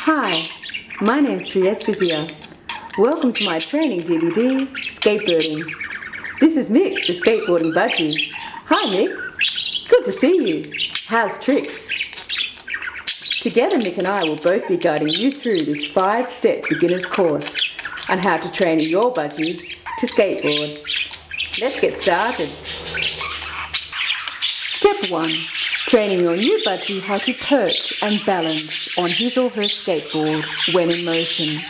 Hi, my name's CRazuky. Welcome to my training DVD, Skateboarding. This is Mick, the skateboarding budgie. Hi Mick, good to see you. How's tricks? Together Mick and I will both be guiding you through this 5-step beginner's course on how to train your budgie to skateboard. Let's get started. Step 1. Training your new budgie how to perch and balance on his or her skateboard when in motion.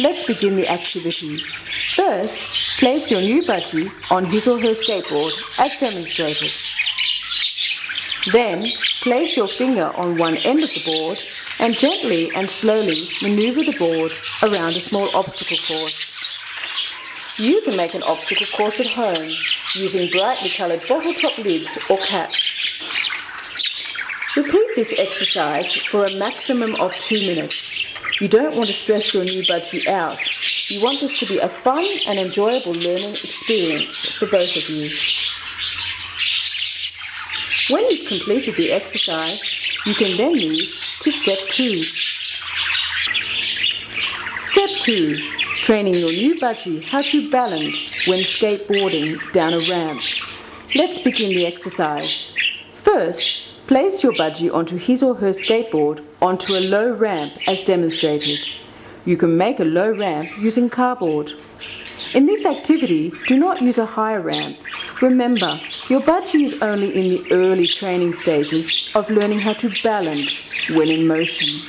Let's begin the activity. First, place your new budgie on his or her skateboard as demonstrated. Then, place your finger on one end of the board and gently and slowly maneuver the board around a small obstacle course. You can make an obstacle course at home using brightly coloured bottle top lids or caps. Repeat this exercise for a maximum of 2 minutes. You don't want to stress your new budgie out. You want this to be a fun and enjoyable learning experience for both of you. When you've completed the exercise, you can then move to Step 2. Step 2. Training your new budgie how to balance when skateboarding down a ramp. Let's begin the exercise. First, place your budgie onto his or her skateboard onto a low ramp as demonstrated. You can make a low ramp using cardboard. In this activity, do not use a high ramp. Remember, your budgie is only in the early training stages of learning how to balance when in motion.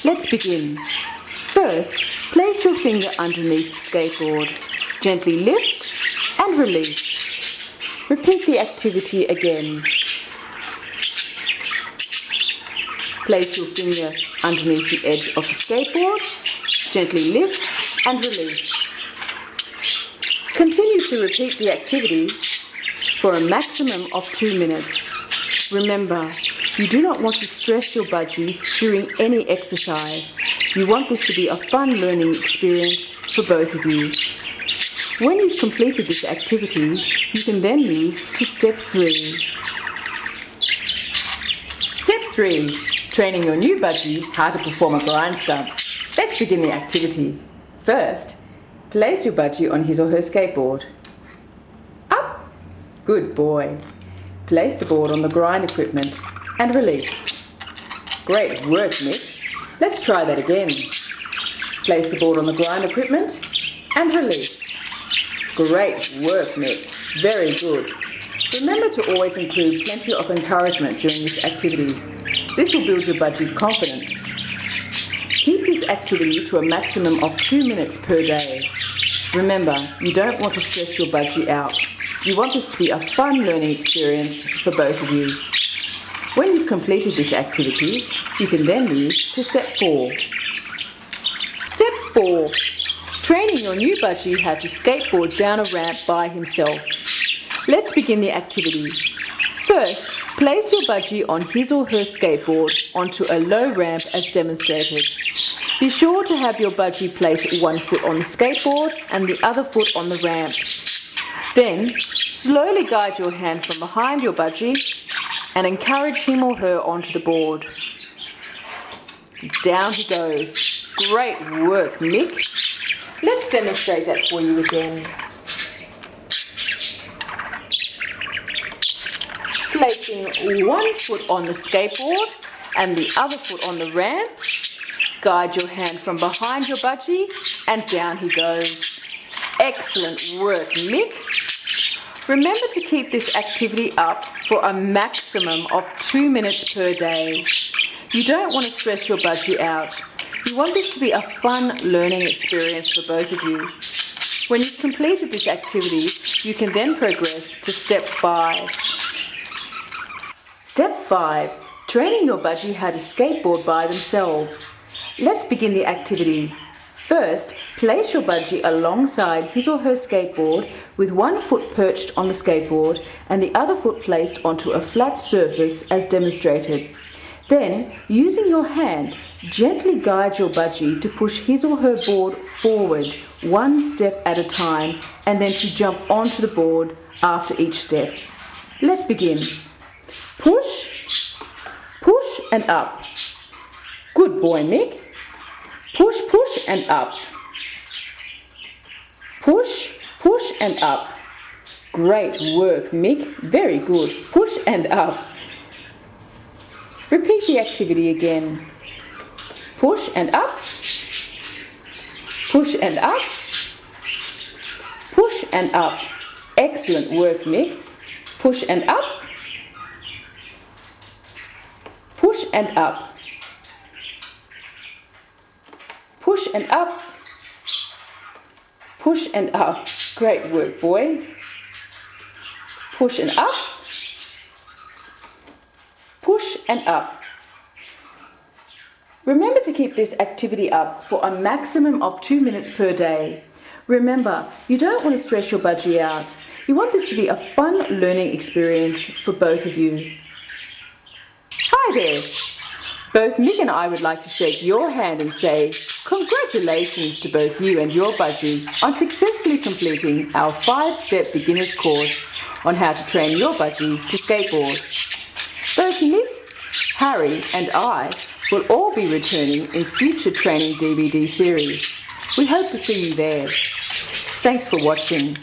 Let's begin. First, place your finger underneath the skateboard. Gently lift and release. Repeat the activity again. Place your finger underneath the edge of the skateboard, gently lift and release. Continue to repeat the activity for a maximum of 2 minutes. Remember, you do not want to stress your budgie during any exercise. You want this to be a fun learning experience for both of you. When you've completed this activity, you can then move to Step 3. Step 3. Training your new budgie how to perform a grind stunt. Let's begin the activity. First, place your budgie on his or her skateboard. Up! Good boy. Place the board on the grind equipment and release. Great work, Mick. Let's try that again. Place the board on the grind equipment and release. Great work, Mick. Very good. Remember to always include plenty of encouragement during this activity. This will build your budgie's confidence. Keep this activity to a maximum of 2 minutes per day. Remember, you don't want to stress your budgie out. You want this to be a fun learning experience for both of you. When you've completed this activity, you can then move to Step 4. Step 4. Training your new budgie how to skateboard down a ramp by himself. Let's begin the activity. First, place your budgie on his or her skateboard onto a low ramp as demonstrated. Be sure to have your budgie place one foot on the skateboard and the other foot on the ramp. Then, slowly guide your hand from behind your budgie and encourage him or her onto the board. Down he goes. Great work, Mick. Let's demonstrate that for you again. Placing one foot on the skateboard and the other foot on the ramp, guide your hand from behind your budgie and down he goes. Excellent work, Mick. Remember to keep this activity up for a maximum of 2 minutes per day. You don't want to stress your budgie out. You want this to be a fun learning experience for both of you. When you've completed this activity, you can then progress to Step 5. Step 5. Training your budgie how to skateboard by themselves. Let's begin the activity. First, place your budgie alongside his or her skateboard with one foot perched on the skateboard and the other foot placed onto a flat surface as demonstrated. Then, using your hand, gently guide your budgie to push his or her board forward one step at a time and then to jump onto the board after each step. Let's begin. Push, push and up. Good boy, Mick. Push, push and up. Push, push and up. Great work, Mick. Very good. Push and up. Repeat the activity again. Push and up. Push and up. Push and up. Excellent work, Mick. Push and up. Push and up. Push and up. Push and up. Great work, boy. Push and up. Push and up. Remember to keep this activity up for a maximum of 2 minutes per day. Remember, you don't want to stress your budgie out. You want this to be a fun learning experience for both of you. Hi there! Both Mick and I would like to shake your hand and say congratulations to both you and your budgie on successfully completing our 5-step beginner's course on how to train your budgie to skateboard. Both Mick, Harry and I will all be returning in future training DVD series. We hope to see you there. Thanks for watching.